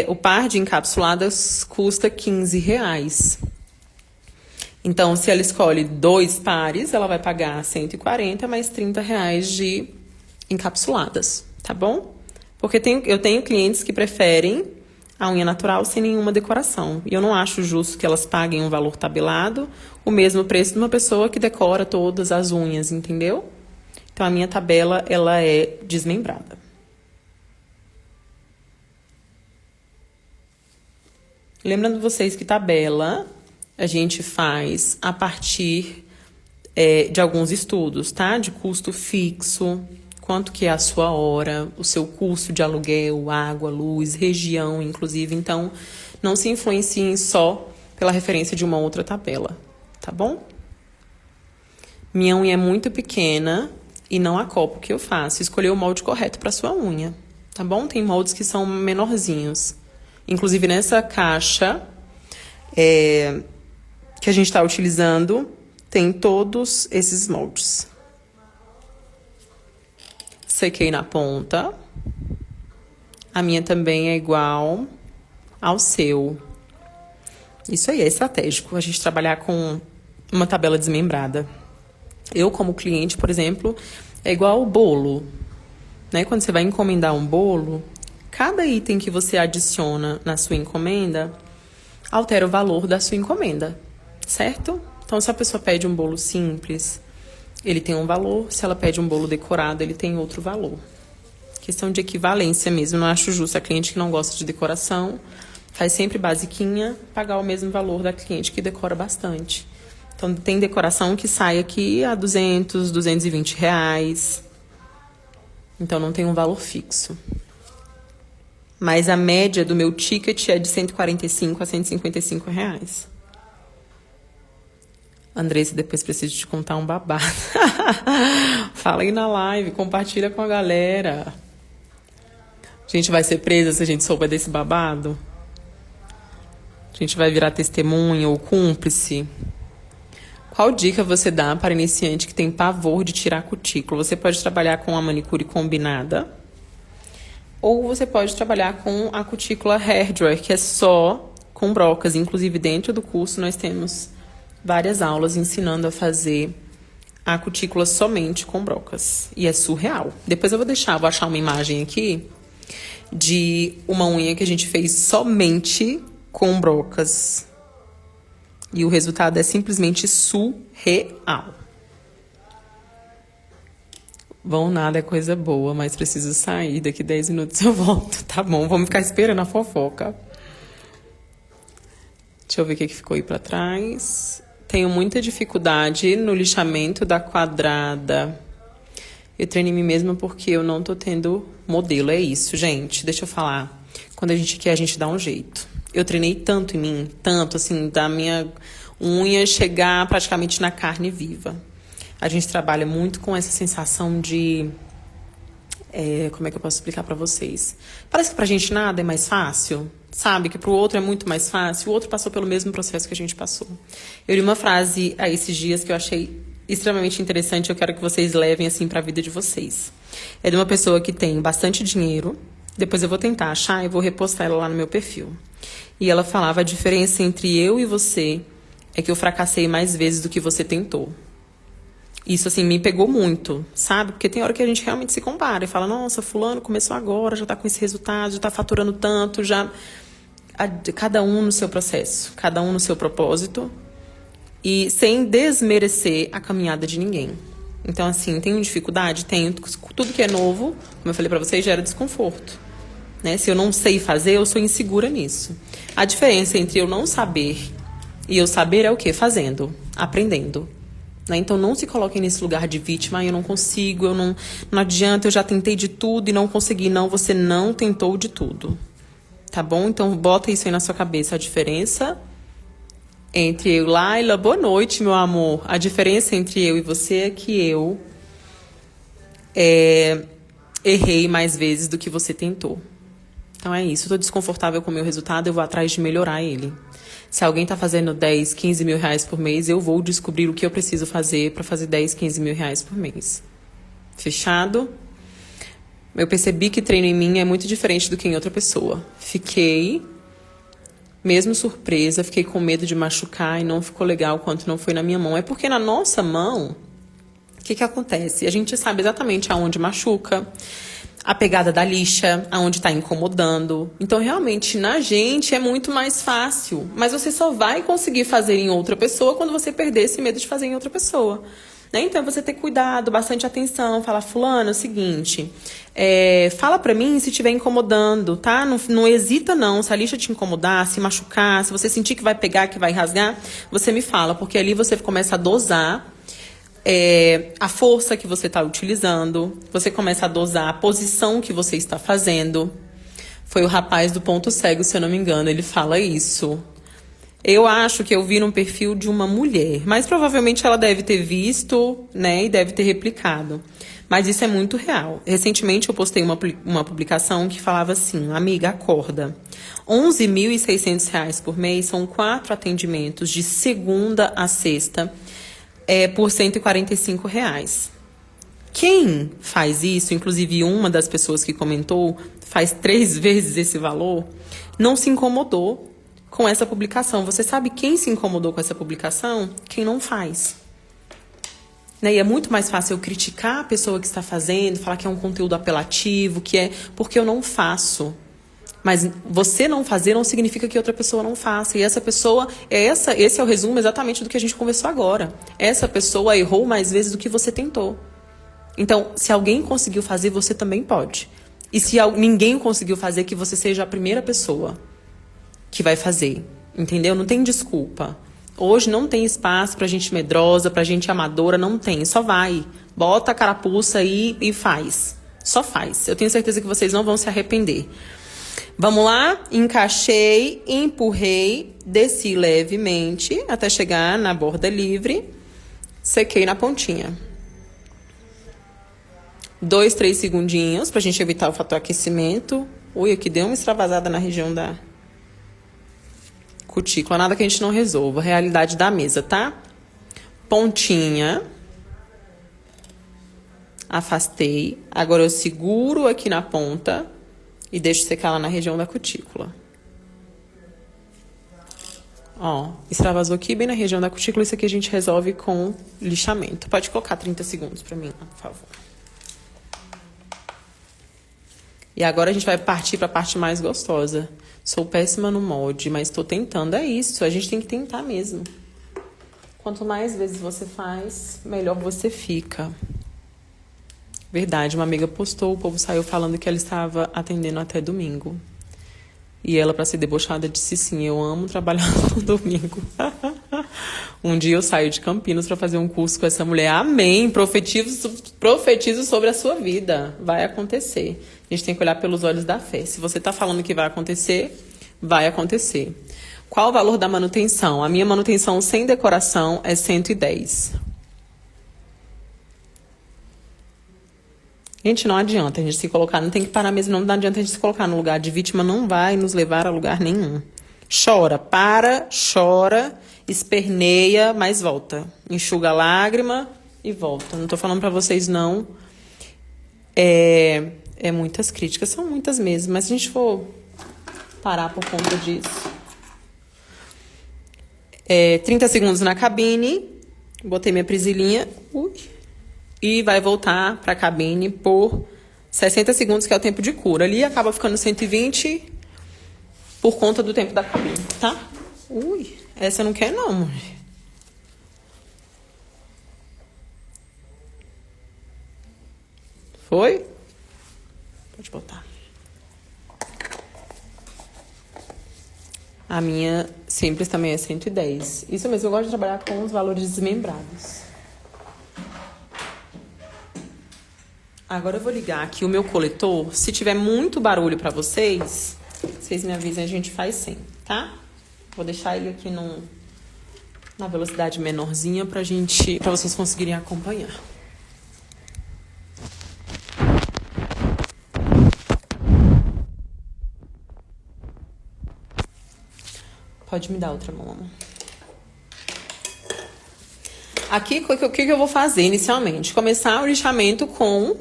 O par de encapsuladas custa R$15. Então, se ela escolhe 2 pares, ela vai pagar 140 mais R$30 de encapsuladas, tá bom? Porque eu tenho clientes que preferem a unha natural sem nenhuma decoração. E eu não acho justo que elas paguem um valor tabelado, o mesmo preço de uma pessoa que decora todas as unhas, entendeu? Então, a minha tabela, ela é desmembrada. Lembrando vocês que tabela a gente faz a partir de alguns estudos, tá? De custo fixo, quanto que é a sua hora, o seu custo de aluguel, água, luz, região, inclusive. Então, não se influenciem só pela referência de uma outra tabela, tá bom? Minha unha é muito pequena e não acopa o que eu faço. Escolher o molde correto para sua unha, tá bom? Tem moldes que são menorzinhos. Inclusive, nessa caixa que a gente está utilizando, tem todos esses moldes. Sequei na ponta. A minha também é igual ao seu. Isso aí é estratégico, a gente trabalhar com uma tabela desmembrada. Eu, como cliente, por exemplo, é igual ao bolo, né? Quando você vai encomendar um bolo, cada item que você adiciona na sua encomenda altera o valor da sua encomenda, certo? Então, se a pessoa pede um bolo simples, ele tem um valor. Se ela pede um bolo decorado, ele tem outro valor. Questão de equivalência mesmo. Não acho justo a cliente que não gosta de decoração, faz sempre basiquinha, pagar o mesmo valor da cliente que decora bastante. Então, tem decoração que sai aqui a R$200, R$220. Então, não tem um valor fixo. Mas a média do meu ticket é de R$145 a R$155. Andressa, depois preciso te contar um babado. Fala aí na live, compartilha com a galera. A gente vai ser presa se a gente souber desse babado? A gente vai virar testemunha ou cúmplice? Qual dica você dá para iniciante que tem pavor de tirar cutícula? Você pode trabalhar com a manicure combinada, ou você pode trabalhar com a cutícula hairdryer, que é só com brocas. Inclusive, dentro do curso, nós temos várias aulas ensinando a fazer a cutícula somente com brocas. E é surreal. Depois vou achar uma imagem aqui de uma unha que a gente fez somente com brocas. E o resultado é simplesmente surreal. Bom, nada é coisa boa, mas preciso sair. Daqui 10 minutos eu volto, tá bom? Vamos ficar esperando a fofoca. Deixa eu ver o que ficou aí pra trás. Tenho muita dificuldade no lixamento da quadrada. Eu treino em mim mesma porque eu não tô tendo modelo. É isso, gente. Deixa eu falar. Quando a gente quer, a gente dá um jeito. Eu treinei tanto em mim, tanto assim, da minha unha chegar praticamente na carne viva. A gente trabalha muito com essa sensação de... como é que eu posso explicar pra vocês? Parece que pra gente nada é mais fácil. Sabe, que pro outro é muito mais fácil. O outro passou pelo mesmo processo que a gente passou. Eu li uma frase a esses dias que eu achei extremamente interessante. Eu quero que vocês levem assim pra vida de vocês. É de uma pessoa que tem bastante dinheiro. Depois eu vou tentar achar e vou repostar ela lá no meu perfil. E ela falava: a diferença entre eu e você é que eu fracassei mais vezes do que você tentou. Isso, assim, me pegou muito, sabe? Porque tem hora que a gente realmente se compara e fala: nossa, fulano começou agora, já tá com esse resultado, já tá faturando tanto, já... Cada um no seu processo, cada um no seu propósito. E sem desmerecer a caminhada de ninguém. Então, assim, tenho dificuldade? Tenho. Tudo que é novo, como eu falei pra vocês, gera desconforto. Né? Se eu não sei fazer, eu sou insegura nisso. A diferença entre eu não saber e eu saber é o quê? Fazendo, aprendendo. Né? Então, não se coloquem nesse lugar de vítima. Eu não consigo, não adianta, eu já tentei de tudo e não consegui. Não, você não tentou de tudo. Tá bom? Então, bota isso aí na sua cabeça. A diferença entre eu e Laila, boa noite, meu amor. A diferença entre eu e você é que eu errei mais vezes do que você tentou. Então é isso, eu tô desconfortável com o meu resultado, eu vou atrás de melhorar ele. Se alguém tá fazendo 10, 15 mil reais por mês, eu vou descobrir o que eu preciso fazer para fazer 10, 15 mil reais por mês. Fechado? Eu percebi que treino em mim é muito diferente do que em outra pessoa. Fiquei, mesmo surpresa, fiquei com medo de machucar e não ficou legal quanto não foi na minha mão. É porque na nossa mão, o que acontece? A gente sabe exatamente aonde machuca, a pegada da lixa, aonde está incomodando. Então, realmente, na gente é muito mais fácil. Mas você só vai conseguir fazer em outra pessoa quando você perder esse medo de fazer em outra pessoa. Né? Então, você ter cuidado, bastante atenção. Falar, fulano, é o seguinte, fala pra mim se estiver incomodando, tá? Não hesita não. Se a lixa te incomodar, se machucar, se você sentir que vai pegar, que vai rasgar, você me fala. Porque ali você começa a dosar a força que você está utilizando, você começa a dosar a posição que você está fazendo. Foi o rapaz do ponto cego, se eu não me engano, ele fala isso. Eu acho que eu vi num perfil de uma mulher, mas provavelmente ela deve ter visto, né, e deve ter replicado. Mas isso é muito real. Recentemente eu postei uma publicação que falava assim, amiga, acorda. R$11.600 por mês são 4 atendimentos de segunda a sexta, por R$145. Quem faz isso, inclusive uma das pessoas que comentou, faz 3 vezes esse valor, não se incomodou com essa publicação. Você sabe quem se incomodou com essa publicação? Quem não faz. Né? E é muito mais fácil eu criticar a pessoa que está fazendo, falar que é um conteúdo apelativo, porque eu não faço. Mas você não fazer não significa que outra pessoa não faça. E essa pessoa, esse é o resumo exatamente do que a gente conversou agora. Essa pessoa errou mais vezes do que você tentou. Então, se alguém conseguiu fazer, você também pode. E se ninguém conseguiu fazer, que você seja a primeira pessoa que vai fazer. Entendeu? Não tem desculpa. Hoje não tem espaço pra gente medrosa, pra gente amadora, não tem. Só vai. Bota a carapuça aí e faz. Só faz. Eu tenho certeza que vocês não vão se arrepender. Vamos lá? Encaixei, empurrei, desci levemente até chegar na borda livre. Sequei na pontinha. 2, 3 segundinhos pra gente evitar o fator aquecimento. Ui, aqui deu uma extravasada na região da cutícula. Nada que a gente não resolva. Realidade da mesa, tá? Pontinha. Afastei. Agora eu seguro aqui na ponta e deixo secar lá na região da cutícula. Ó, extravasou aqui bem na região da cutícula. Isso aqui a gente resolve com lixamento. Pode colocar 30 segundos pra mim, por favor. E agora a gente vai partir pra parte mais gostosa. Sou péssima no molde, mas tô tentando. É isso, a gente tem que tentar mesmo. Quanto mais vezes você faz, melhor você fica. Verdade, uma amiga postou, o povo saiu falando que ela estava atendendo até domingo. E ela, para ser debochada, disse sim, eu amo trabalhar no domingo. Um dia eu saio de Campinas para fazer um curso com essa mulher. Amém, profetizo sobre a sua vida. Vai acontecer. A gente tem que olhar pelos olhos da fé. Se você está falando que vai acontecer, vai acontecer. Qual o valor da manutenção? A minha manutenção sem decoração é 110. Gente, não adianta a gente se colocar, não tem que parar mesmo, não adianta a gente se colocar no lugar de vítima, não vai nos levar a lugar nenhum. Chora, chora, esperneia, mas volta. Enxuga a lágrima e volta. Não tô falando pra vocês não. Muitas críticas, são muitas mesmo, mas se a gente for parar por conta disso. 30 segundos na cabine, botei minha prisilinha, e vai voltar para a cabine por 60 segundos, que é o tempo de cura. Ali acaba ficando 120 por conta do tempo da cabine, tá? Essa não quer não. Foi? Pode botar. A minha simples também é 110. Isso mesmo, eu gosto de trabalhar com os valores desmembrados. Agora eu vou ligar aqui o meu coletor. Se tiver muito barulho pra vocês, vocês me avisem, a gente faz sem, tá? Vou deixar ele aqui na velocidade menorzinha pra vocês conseguirem acompanhar. Pode me dar outra mão, amor. Aqui, o que eu vou fazer inicialmente? Começar o lixamento com...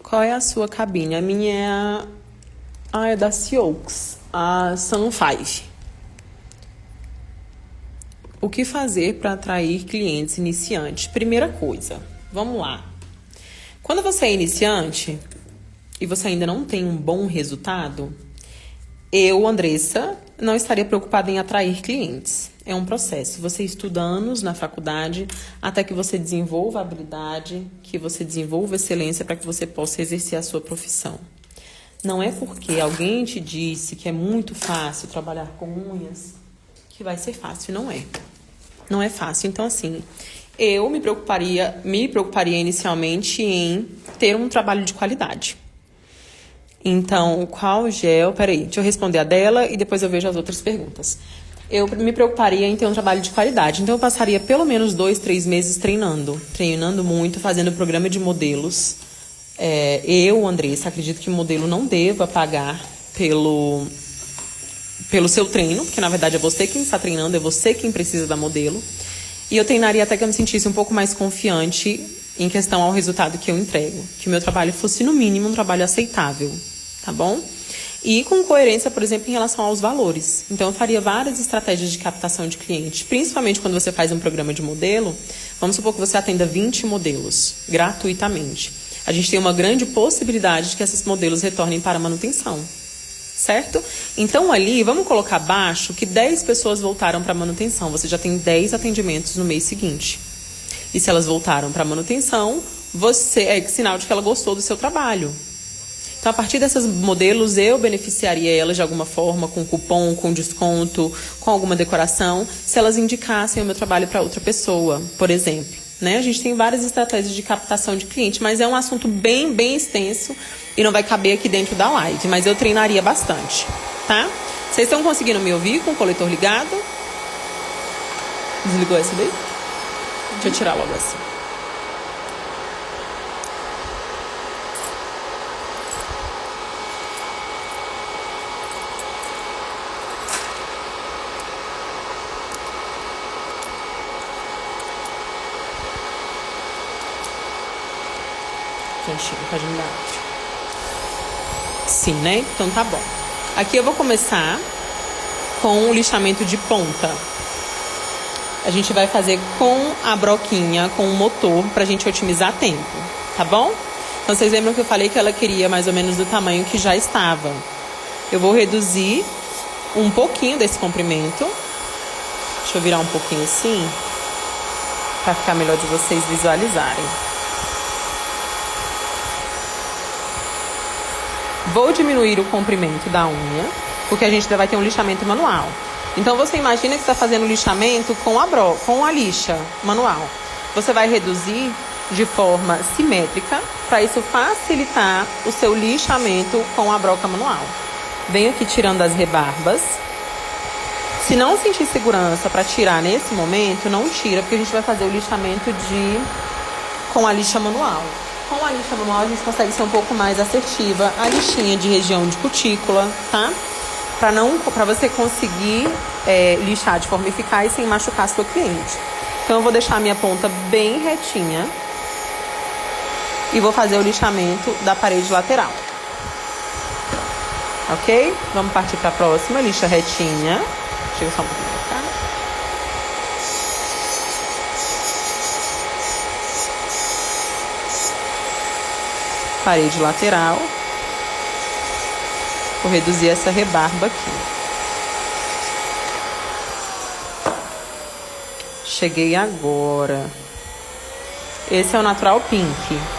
Qual é a sua cabine? A minha é da Sioux, a Sun 5. O que fazer para atrair clientes iniciantes? Primeira coisa, vamos lá. Quando você é iniciante e você ainda não tem um bom resultado, eu, Andressa, não estaria preocupada em atrair clientes. É um processo. Você estuda anos na faculdade até que você desenvolva habilidade, que você desenvolva excelência para que você possa exercer a sua profissão. Não é porque alguém te disse que é muito fácil trabalhar com unhas que vai ser fácil. Não é. Não é fácil. Então, assim, eu me preocuparia inicialmente em ter um trabalho de qualidade. Então, qual gel... Peraí, deixa eu responder a dela e depois eu vejo as outras perguntas. Eu me preocuparia em ter um trabalho de qualidade. Então, eu passaria pelo menos 2, 3 meses treinando. Treinando muito, fazendo programa de modelos. Eu, Andressa, acredito que o modelo não deva pagar pelo seu treino, porque na verdade é você quem está treinando, é você quem precisa da modelo. E eu treinaria até que eu me sentisse um pouco mais confiante em questão ao resultado que eu entrego. Que o meu trabalho fosse, no mínimo, um trabalho aceitável. Tá bom? E com coerência, por exemplo, em relação aos valores. Então, eu faria várias estratégias de captação de clientes, principalmente quando você faz um programa de modelo. Vamos supor que você atenda 20 modelos gratuitamente. A gente tem uma grande possibilidade de que esses modelos retornem para a manutenção. Certo? Então, ali, vamos colocar abaixo que 10 pessoas voltaram para a manutenção. Você já tem 10 atendimentos no mês seguinte. E se elas voltaram para a manutenção, é sinal de que ela gostou do seu trabalho. Então, a partir desses modelos, eu beneficiaria elas de alguma forma, com cupom, com desconto, com alguma decoração, se elas indicassem o meu trabalho para outra pessoa, por exemplo. Né? A gente tem várias estratégias de captação de cliente, mas é um assunto bem, bem extenso e não vai caber aqui dentro da live, mas eu treinaria bastante, tá? Vocês estão conseguindo me ouvir com o coletor ligado? Desligou esse daí? Deixa eu tirar logo assim. Pode me dar. Sim, né? Então tá bom. Aqui eu vou começar com o lixamento de ponta. A gente vai fazer com a broquinha, com o motor, pra gente otimizar tempo, tá bom? Então vocês lembram que eu falei que ela queria mais ou menos do tamanho que já estava. Eu vou reduzir um pouquinho desse comprimento. Deixa eu virar um pouquinho assim, pra ficar melhor de vocês visualizarem. Vou diminuir o comprimento da unha, porque a gente ainda vai ter um lixamento manual. Então, você imagina que está fazendo o lixamento com a lixa manual. Você vai reduzir de forma simétrica, para isso facilitar o seu lixamento com a broca manual. Venho aqui tirando as rebarbas. Se não sentir segurança para tirar nesse momento, não tira, porque a gente vai fazer o lixamento com a lixa manual. Com a lixa manual a gente consegue ser um pouco mais assertiva. A lixinha de região de cutícula, tá? Para você conseguir lixar de forma eficaz sem machucar a sua cliente. Então eu vou deixar a minha ponta bem retinha. E vou fazer o lixamento da parede lateral. Ok? Vamos partir para a próxima. Lixa retinha. Chega só um pouquinho pra cá. Parede lateral. Vou reduzir essa rebarba aqui. Cheguei agora. Esse é o Natural Pink.